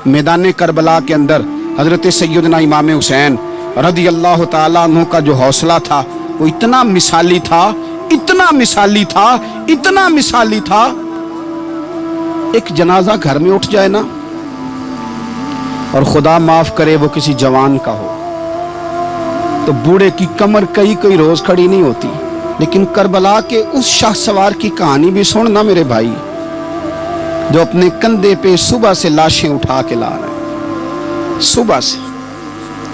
मैदान करबला के अंदर हजरत सैयदना इमाम हुसैन रदी अल्लाह ताला अन्हु का जो हौसला था वो इतना मिसाली था, इतना मिसाली था, इतना मिसाली था। एक जनाजा घर में उठ जाए ना, और खुदा माफ करे वो किसी जवान का हो, तो बूढ़े की कमर कई कई रोज खड़ी नहीं होती। लेकिन करबला के उस शाह सवार की कहानी भी सुनना मेरे भाई, जो अपने कंधे पे सुबह से लाशें उठा के ला रहे हैं।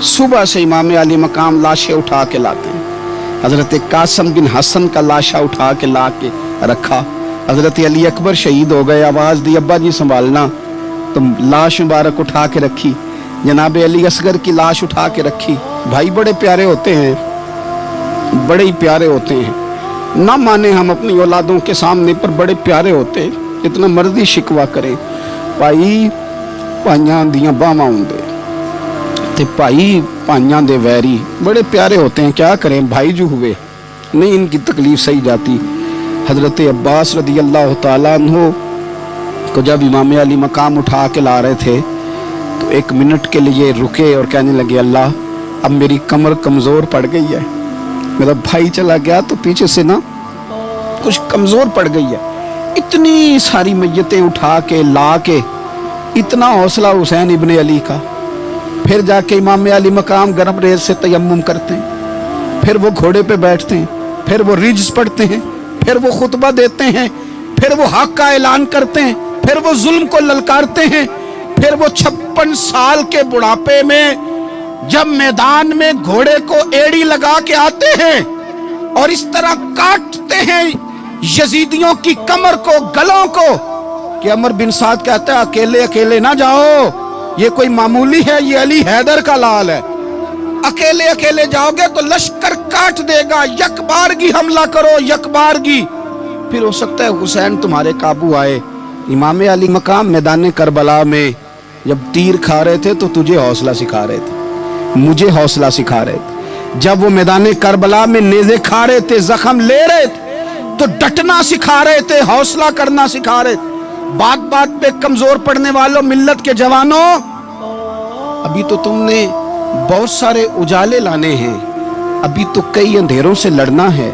सुबह से इमाम अली मकाम लाशें उठा के लाते हैं। हजरत कासिम बिन हसन का लाशा उठा के ला के रखा। हजरत अली अकबर शहीद हो गए, आवाज दी अब्बा जी संभालना, तो लाश मुबारक उठा के रखी। जनाब अली असगर की लाश उठा के रखी। भाई बड़े प्यारे होते हैं, बड़े ही प्यारे होते हैं। ना माने हम अपनी औलादों के सामने, पर बड़े प्यारे होते हैं। इतना मर्जी शिकवा करें, भाई भाइयां दियां बावां हुंदे ते भाई भाइयां दे वैरी बड़े प्यारे होते हैं। क्या करें, भाई जो हुए नहीं इनकी तकलीफ सही जाती। हजरत अब्बास रदी अल्लाह ताला अन्हु को जब इमाम अली मकाम उठा के ला रहे थे, तो एक मिनट के लिए रुके और कहने लगे, अल्लाह अब मेरी कमर कमज़ोर पड़ गई है, मेरा भाई चला गया तो पीछे से ना कुछ कमज़ोर पड़ गई है। इतनी सारी मैयतें उठा के ला के, इतना हौसला हुसैन इब्ने अली का। फिर जाके इमाम अली मकाम गर्म रेत से तयम्मुम करते हैं, फिर वो घोड़े पे बैठते हैं, फिर वो रिज्स पढ़ते हैं, फिर वो खुतबा देते हैं, फिर वो हक का ऐलान करते हैं, फिर वो जुल्म को ललकारते हैं, फिर वो 56 साल के बुढ़ापे में जब मैदान में घोड़े को एड़ी लगा के आते हैं और इस तरह काटते हैं यजीदियों की कमर को, गलों को, कि अमर बिन साद कहता है अकेले अकेले ना जाओ, ये कोई मामूली है, ये अली हैदर का लाल है। अकेले अकेले जाओगे तो लश्कर काट देगा, यकबारगी हमला करो, यकबारगी। फिर हो सकता है हुसैन तुम्हारे काबू आए। इमाम अली मकाम मैदान करबला में जब तीर खा रहे थे तो तुझे हौसला सिखा रहे थे, मुझे हौसला सिखा रहे थे। जब वो मैदान करबला में नेज़े खा रहे थे, जख्म ले रहे थे, तो डटना सिखा रहे थे, हौसला करना सिखा रहे थे। बात बात पे कमजोर पड़ने वालों, मिल्लत के जवानों, अभी तो तुमने बहुत सारे उजाले लाने हैं, अभी तो कई अंधेरों से लड़ना है,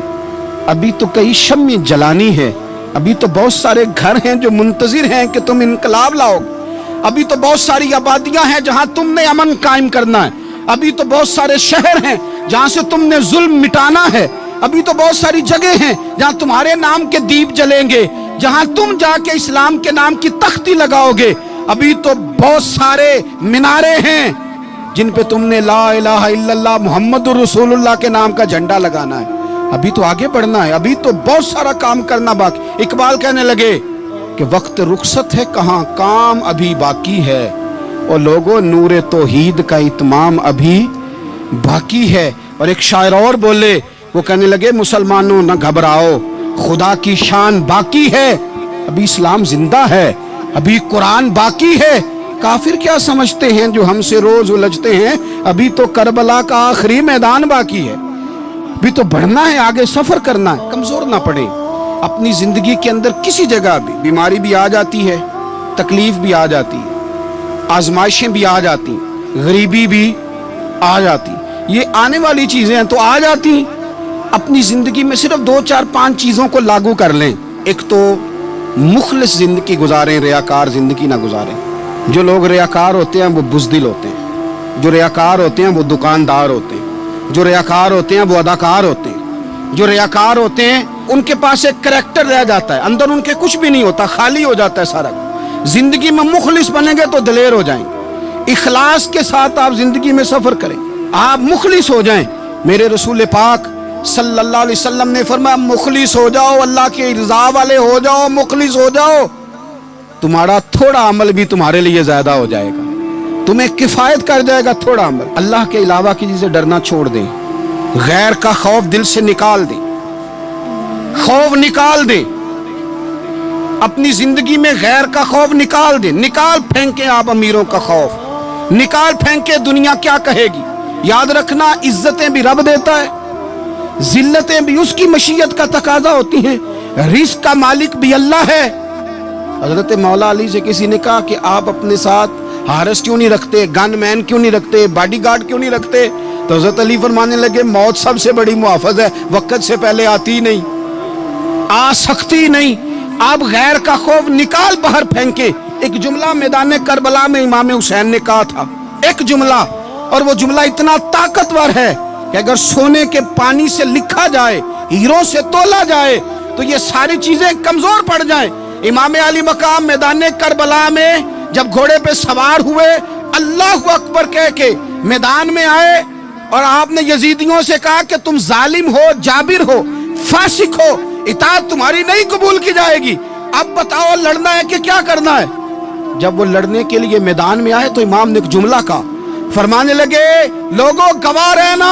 अभी तो कई शम्में जलानी है, अभी तो बहुत सारे घर हैं जो मुंतजिर हैं कि तुम इनकलाब लाओगे, अभी तो बहुत सारी आबादियां हैं जहां तुमने अमन कायम करना है, अभी तो बहुत सारे शहर हैं जहां से तुमने जुल्म मिटाना है, अभी तो बहुत सारी जगह हैं जहां तुम्हारे नाम के दीप जलेंगे, जहां तुम जाके इस्लाम के नाम की तख्ती लगाओगे, अभी तो बहुत सारे मीनारे हैं जिन पे तुमने ला इलाहा इल्लल्लाह मुहम्मदुर रसूलुल्लाह के नाम का झंडा लगाना है। अभी तो आगे बढ़ना है, अभी तो बहुत सारा काम करना बाकी। इकबाल कहने लगे कि वक्त रुखसत है कहाँ, काम अभी बाकी है, और लोगों नूरे तौहीद का इत्माम अभी बाकी है। और एक शायर और बोले, वो कहने लगे मुसलमानों न घबराओ, खुदा की शान बाकी है, अभी इस्लाम जिंदा है, अभी कुरान बाकी है। काफिर क्या समझते हैं जो हमसे रोज उलझते हैं, अभी तो करबला का आखिरी मैदान बाकी है, अभी तो बढ़ना है, आगे सफर करना है, कमजोर ना पड़े। अपनी जिंदगी के अंदर किसी जगह भी बीमारी भी आ जाती है, तकलीफ भी आ जाती है, आजमाइशें भी आ जाती, गरीबी भी आ जाती, ये आने वाली चीजें हैं तो आ जाती। अपनी जिंदगी में सिर्फ 2 4 5 चीजों को लागू कर लें। एक तो मुखलिस जिंदगी गुजारें, रियाकार जिंदगी ना गुजारें। जो लोग रियाकार होते हैं वो बुज़दिल होते हैं, जो रियाकार होते हैं वो दुकानदार होते हैं, जो रियाकार होते हैं वो अदाकार होते हैं, जो रियाकार होते हैं उनके पास एक करैक्टर रह जाता है, अंदर उनके कुछ भी नहीं होता, खाली हो जाता है सारा। जिंदगी में मुखलिस बनेंगे तो दिलेर हो जाएंगे। इखलास के साथ आप जिंदगी में सफर करें, आप मुखलिस हो जाएं। मेरे रसूल पाक सल्लल्लाहु अलैहि वसल्लम ने फरमाया मुखलिस हो जाओ, अल्लाह के रज़ा वाले हो जाओ, मुखलिस हो जाओ, तुम्हारा थोड़ा अमल भी तुम्हारे लिए ज्यादा हो जाएगा, तुम्हें किफायत कर जाएगा थोड़ा अमल। अल्लाह के अलावा किसी से डरना छोड़ दें, गैर का खौफ दिल से निकाल दें, खौफ निकाल दें, अपनी जिंदगी में गैर का खौफ निकाल दें। निकाल फेंके आप अमीरों का खौफ, निकाल फेंके दुनिया क्या कहेगी। याद रखना इज्जतें भी रब देता है, जिल्लतें भी उसकी मशीयत का तकाजा होती हैं, रिस्क का मालिक भी अल्लाह है। हजरत मौला अली से किसी ने कहा कि आप अपने साथ हारिस क्यों नहीं रखते, गन मैन क्यों नहीं रखते, बॉडी गार्ड क्यों नहीं रखते? तो हजरत अली फरमाने लगे मौत सबसे बड़ी मुहाफिज है, वक्त से पहले आती नहीं, आ सकती नहीं। आप गैर का खौफ निकाल बाहर फेंके। एक जुमला मैदान करबला में इमाम हुसैन ने कहा था, एक जुमला, और वो जुमला इतना ताकतवर है कि अगर सोने के पानी से लिखा जाए, हीरों से तोला जाए, तो ये सारी चीजें कमजोर पड़ जाए। इमाम अली मकाम मैदान करबला में जब घोड़े पे सवार हुए, अल्लाहु अकबर कह के मैदान में आए, और आपने यजीदियों से कहा कि तुम जालिम हो, जाबिर हो, फासिक हो, इताअत तुम्हारी नहीं कबूल की जाएगी, अब बताओ लड़ना है कि क्या करना है? जब वो लड़ने के लिए मैदान में आए तो इमाम ने एक जुमला कहा, फरमाने लगे लोगों गवाह रहना,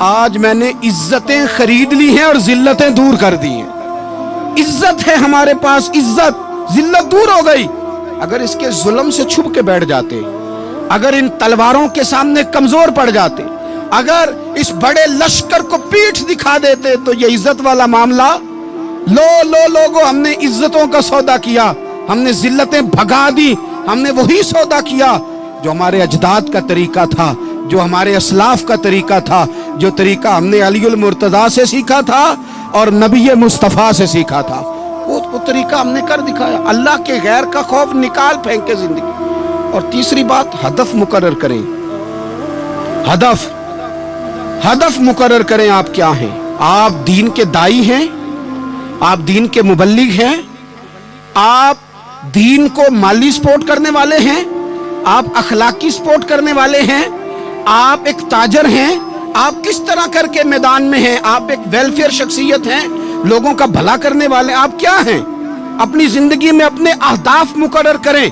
आज मैंने इज्जतें खरीद ली हैं और जिल्लतें दूर कर दी हैं। इज्जत है हमारे पास, इज्जत, जिल्लत दूर हो गई। अगर इसके जुल्म से छुप के बैठ जाते, अगर इन तलवारों के सामने कमजोर पड़ जाते, अगर इस बड़े लश्कर को पीठ दिखा देते, तो ये इज्जत वाला मामला, लोगों हमने इज्जतों का सौदा किया, हमने जिल्लतें भगा दी, हमने वही सौदा किया जो हमारे अजदाद का तरीका था, जो हमारे असलाफ का तरीका था, जो तरीका हमने अलीउल मुर्तजा से सीखा था और नबी मुस्तफ़ा से सीखा था, वो तरीका हमने कर दिखाया। अल्लाह के गैर का खौफ निकाल फेंके जिंदगी। और तीसरी बात, हदफ मुकर्रर करें। हदफ मुकर्रर करें। आप क्या हैं? आप दीन के दाई हैं, आप दीन के मुबल्लिग हैं, आप दीन को माली सपोर्ट करने वाले हैं, आप अखलाकी सपोर्ट करने वाले हैं, आप एक ताजर हैं, आप किस तरह करके मैदान में हैं? आप एक वेलफेयर शख्सियत हैं, लोगों का भला करने वाले, आप क्या हैं? अपनी जिंदगी में अपने अहदाफ मुकर्रर करें।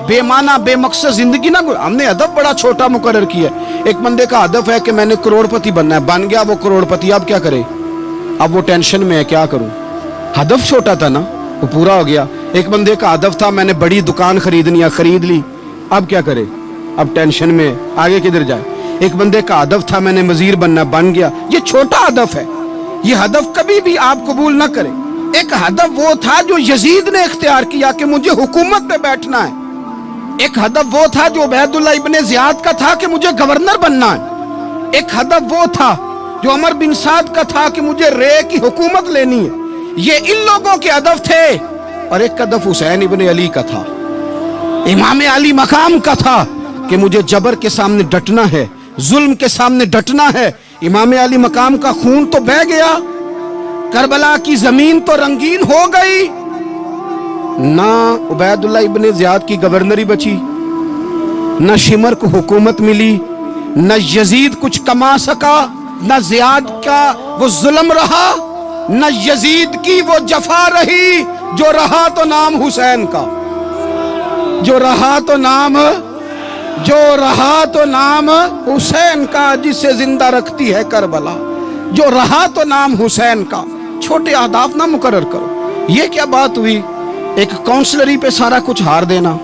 बेमाना बेमकसद जिंदगी ना, हमने हदफ बड़ा छोटा मुकर्रर किया। एक बंदे का हदफ है कि मैंने करोड़पति बनना है, बन गया वो करोड़पति, अब क्या करे? अब वो टेंशन में है, क्या करूं? हदफ छोटा था ना, वो पूरा हो गया। एक बंदे का हदफ था मैंने बड़ी दुकान खरीदनी है, खरीद ली, अब क्या करे? अब टेंशन में, आगे किधर जाए? एक बंदे का हदफ था मैंने वजीर बनना, बन गया। ये छोटा हदफ है, ये हदफ कभी भी आप कबूल ना करें। एक हदफ वो था जो यजीद ने इख्तियार किया कि मुझे हुकूमत पे बैठना है। एक हदफ वो था जो उबैदुल्लाह इब्ने ज़ियाद का था कि मुझे गवर्नर बनना है। एक हदफ वो था जो उमर बिन साद का था कि मुझे रे की हुकूमत लेनी है। ये इन लोगों के हदफ थे। और एक हदफ हुसैन इब्ने अली का था, इमाम अली मकाम का था कि मुझे जबर के सामने डटना है, जुल्म के सामने डटना है। इमाम अली मकाम का खून तो बह गया, करबला की जमीन तो रंगीन हो गई, ना उबैदुल्लाह इब्ने ज़ियाद की गवर्नरी बची, न शिमर को हुकूमत मिली, न यजीद कुछ कमा सका, न ज़ियाद का वो जुल्म रहा, न यजीद की वो जफा रही। जो रहा तो नाम हुसैन का, जो रहा तो नाम हुसैन का, जिसे जिंदा रखती है करबला। जो रहा तो नाम हुसैन का। छोटे अहदाफ ना मुकर्रर करो। ये क्या बात हुई? एक काउंसलरी पे सारा कुछ हार देना,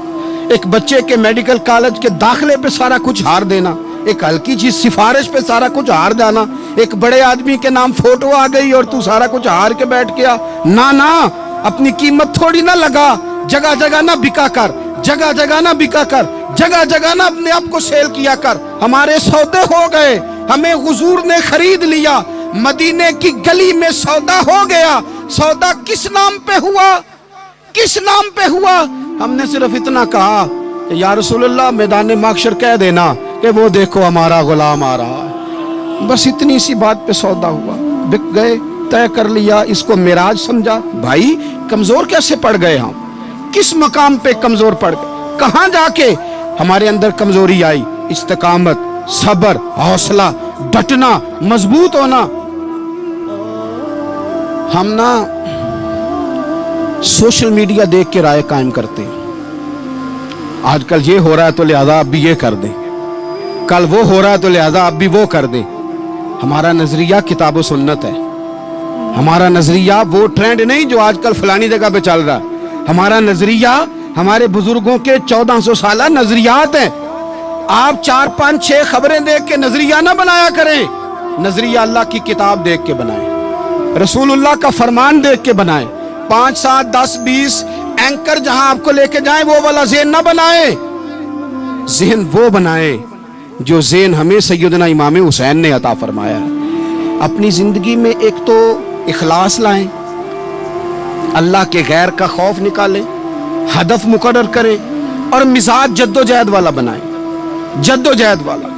एक बच्चे के मेडिकल कॉलेज के दाखिले पे सारा कुछ हार देना, एक हल्की चीज सिफारिश पे सारा कुछ हार जाना, एक बड़े आदमी के नाम फोटो आ गई और तू सारा कुछ हार के बैठ गया। ना, अपनी कीमत थोड़ी ना लगा, जगह जगह ना बिका कर, जगह जगह ना बिका कर, जगह जगह ना अपने आप को सेल किया कर। हमारे सौदे हो गए, हमें हुजूर ने खरीद लिया, मदीने की गली में सौदा हो गया। सौदा किस नाम पे हुआ? किस नाम पे हुआ? हमने सिर्फ इतना कहा कि या रसूलल्लाह मैदान माशर कह देना कि वो देखो हमारा गुलाम आ रहा है। बस इतनी सी बात पे सौदा हुआ, बिक गए, तय कर लिया, इसको मिराज समझा। भाई कमजोर कैसे पड़ गए हम? किस मकाम पे कमजोर पड़ गए? कहां जाके हमारे अंदर कमजोरी आई? इस्तिकामत, सब्र, हौसला, डटना, मजबूत होना। हम ना सोशल मीडिया देख के राय कायम करते हैं। आजकल ये हो रहा है तो लिहाजा अब भी ये कर दें, कल वो हो रहा है तो लिहाजा अब भी वो कर दें। हमारा नजरिया किताब व सुन्नत है। हमारा नजरिया वो ट्रेंड नहीं जो आजकल फलानी जगह पे चल रहा है। हमारा नजरिया हमारे बुजुर्गों के 1400 साल नजरियात हैं। आप 4, 5, 6 खबरें देख के नजरिया ना बनाया करें। नजरिया अल्लाह की किताब देख के बनाएं, रसूलुल्लाह का फरमान देख के बनाएं। 5, 7, 10, 20 एंकर जहां आपको लेके जाए वो वाला ज़हन ना बनाए, ज़हन वो बनाए जो ज़हन हमें सैयदना इमाम हुसैन ने अता फरमाया है। अपनी ज़िंदगी में एक तो इखलास लाएं, अल्लाह के गैर का खौफ निकालें, हदफ मुकर्रर करें और मिजाज जद्दोजहद वाला बनाएं, जद्दोजहद वाला।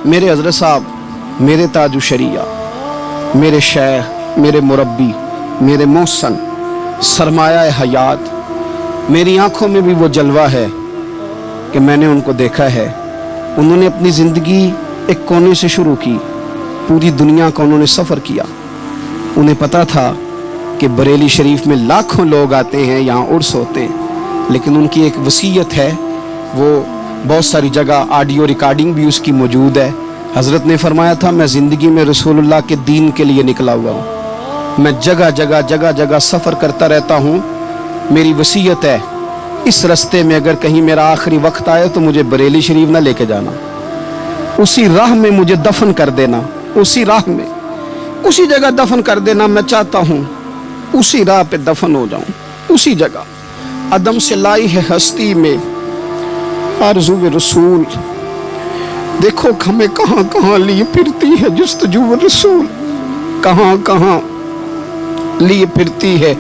मेरे हज़रत साहब, मेरे ताजु शरिया, मेरे शेख, मेरे मुरब्बी, मेरे मोहसन, सरमाया हयात, मेरी आंखों में भी वो जलवा है कि मैंने उनको देखा है। उन्होंने अपनी ज़िंदगी एक कोने से शुरू की, पूरी दुनिया का उन्होंने सफ़र किया। उन्हें पता था कि बरेली शरीफ में लाखों लोग आते हैं, यहाँ उर्स होते हैं, लेकिन उनकी एक वसीयत है, वो बहुत सारी जगह ऑडियो रिकॉर्डिंग भी उसकी मौजूद है। हज़रत ने फरमाया था, मैं ज़िंदगी में रसूलुल्लाह के दीन के लिए निकला हुआ हूँ, मैं जगह जगह सफ़र करता रहता हूँ। मेरी वसीयत है, इस रास्ते में अगर कहीं मेरा आखिरी वक्त आए तो मुझे बरेली शरीफ ना लेके जाना, उसी राह में मुझे दफन कर देना, उसी राह में, उसी जगह दफन कर देना। मैं चाहता हूँ उसी राह पे दफन हो जाऊँ, उसी जगह। अदम से लाई है हस्ती में आरज़ू रसूल, देखो हमें कहाँ कहाँ लिए फिरती है जुस्तजू रसूल, कहाँ कहाँ लिए फिरती है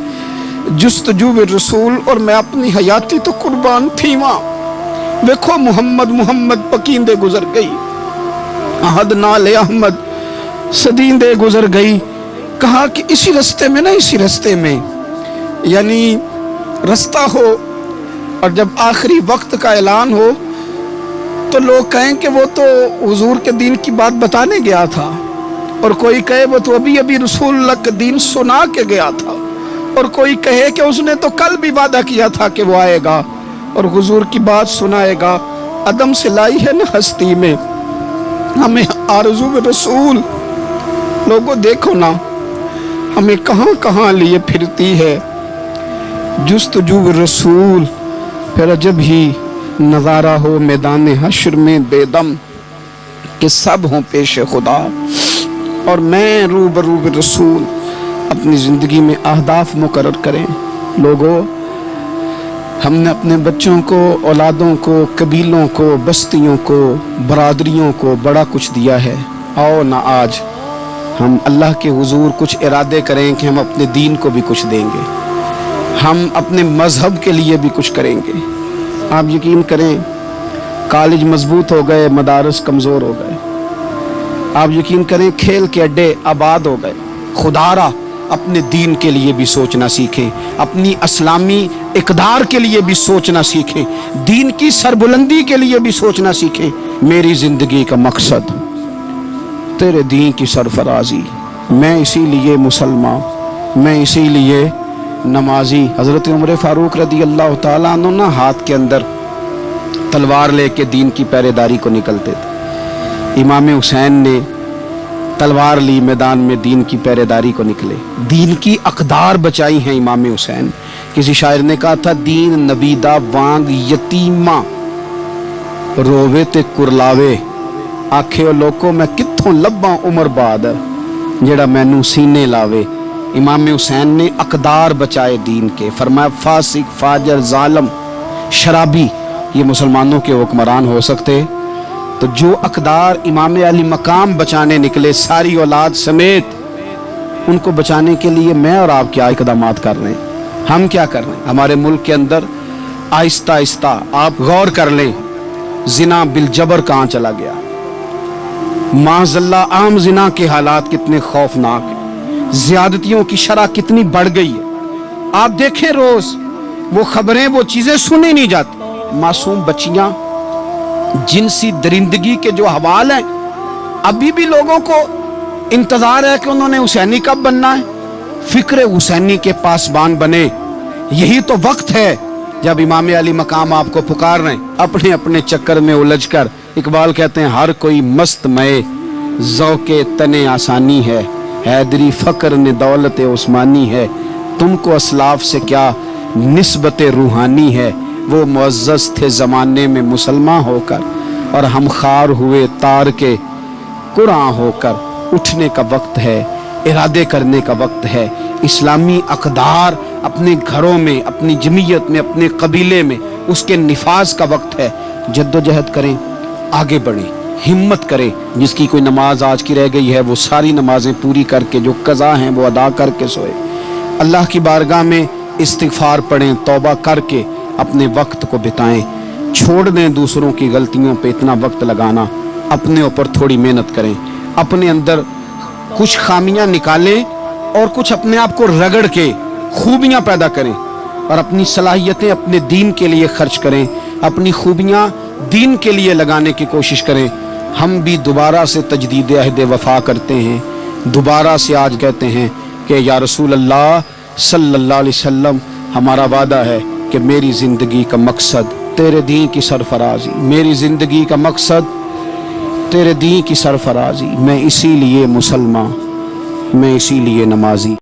जुस्तजू रसूल। और मैं अपनी हयाती तो कुर्बान थी वहाँ। देखो मोहम्मद मोहम्मद पकींदे गुजर गई, अहद नाले अहमद सदींदे गुजर गई। कहा कि इसी रास्ते में ना, इसी रास्ते में, यानी रास्ता हो और जब आखिरी वक्त का ऐलान हो तो लोग कहें कि वो तो हुजूर के दीन की बात बताने गया था, और कोई कहे वो तो अभी अभी रसूलुल्लाह का दीन सुना के गया था, और कोई कहे कि उसने तो कल भी वादा किया था कि वो आएगा और हुजूर की बात सुनाएगा। अदम से लाई है ना हस्ती में हमें आरज़ू रसूल। लोगों देखो ना, हमें कहाँ कहाँ लिए फिरती है जुस्तजू रसूल। फिर जब ही नज़ारा हो मैदान हश्र में बेदम कि सब हों पेश खुदा और मैं रूबरू रसूल। अपनी ज़िंदगी में अहदाफ मुकर्रर करें। लोगों, हमने अपने बच्चों को, औलादों को, कबीलों को, बस्तियों को, बरादरियों को बड़ा कुछ दिया है। आओ ना आज हम अल्लाह के हुजूर कुछ इरादे करें कि हम अपने दीन को भी कुछ देंगे, हम अपने मज़हब के लिए भी कुछ करेंगे। आप यकीन करें, कॉलेज मजबूत हो गए, मदारस कमज़ोर हो गए। आप यकीन करें, खेल के अड्डे आबाद हो गए। खुदारा अपने दीन के लिए भी सोचना सीखें, अपनी इस्लामी इक़दार के लिए भी सोचना सीखें, दीन की सरबुलंदी के लिए भी सोचना सीखें। मेरी ज़िंदगी का मकसद तेरे दीन की सरफराजी, मैं इसीलिए मुसलमान, मैं इसीलिए नमाजी। हज़रत उमर फ़ारूक रदी अल्लाह ताला अन्हु ना हाथ के अंदर तलवार लेके दीन की पहरेदारी को निकलते थे। इमाम हुसैन ने तलवार ली, मैदान में दीन की पहरेदारी को निकले, दीन की अक़दार बचाई हैं इमाम हुसैन। किसी शायर ने कहा था, दीन नबीदा वांग यतीमा रोवे ते कुरलावे, आखे लोको मैं कित्थों लब्बां उमर बाद जेड़ा मैनू सीने लावे। इमाम हुसैन ने अक़दार बचाए दीन के। फरमाया, फासिक, फाजर, जालिम, शराबी ये मुसलमानों के हुक्मरान हो सकते, तो जो अक़दार इमाम अली मकाम बचाने निकले सारी औलाद समेत, उनको बचाने के लिए मैं और आप क्या इक़दामात कर रहे हैं, हम क्या कर रहे हैं। हमारे मुल्क के अंदर आहिस्ता आहिस्ता आप गौर कर लें, जिना बिल जबर कहाँ चला गया। माज़ल्ला आम जिना के हालात कितने खौफनाक हैं, ज़्यादतियों की शरह कितनी बढ़ गई है। आप देखें रोज वो खबरें, वो चीज़ें सुनी नहीं जाती। मासूम बच्चियां, जिनसी दरिंदगी के जो हवाल हैं, अभी भी लोगों को इंतज़ार है कि उन्होंने हुसैनी कब बनना है, फ़िक्र हुसैनी के पासबान बने। यही तो वक्त है जब इमाम अली मकाम आपको पुकार रहे हैं। अपने अपने चक्कर में उलझ कर, इकबाल कहते हैं, हर कोई मस्त मये ज़ौक़े तने आसानी है, हैदरी फ़क्र ने दौलत उस्मानी है, तुमको असलाफ से क्या निस्बत रूहानी है। वो मुअज़्ज़ज़ थे ज़माने में मुसलमान होकर, और हम खार हुए तार के कुरान होकर। उठने का वक्त है, इरादे करने का वक्त है। इस्लामी अक़दार اپنے گھروں میں، اپنی جمعیت میں، اپنے قبیلے میں اس کے نفاذ کا وقت ہے۔ جدوجہد کریں، آگے بڑھیں، ہمت کریں۔ جس کی کوئی نماز آج کی رہ گئی ہے وہ ساری نمازیں پوری کر کے، جو قضا ہیں وہ ادا کر کے سوئے۔ اللہ کی بارگاہ میں استغفار پڑھیں، توبہ کر کے اپنے وقت کو بتائیں۔ چھوڑ دیں دوسروں کی غلطیوں پہ اتنا وقت لگانا، اپنے اوپر تھوڑی محنت کریں، اپنے اندر کچھ خامیاں نکالیں اور کچھ اپنے آپ کو رگڑ کے خوبیاں پیدا کریں، اور اپنی صلاحیتیں اپنے دین کے لیے خرچ کریں، اپنی خوبیاں دین کے لیے لگانے کی کوشش کریں۔ ہم بھی دوبارہ سے تجدید عہد وفا کرتے ہیں، دوبارہ سے آج کہتے ہیں کہ یا رسول اللہ صلی اللہ علیہ وسلم، ہمارا وعدہ ہے کہ میری زندگی کا مقصد تیرے دین کی سرفرازی، میری زندگی کا مقصد تیرے دین کی سرفرازی، میں اسی لیے مسلمان، میں اسی لیے نمازی۔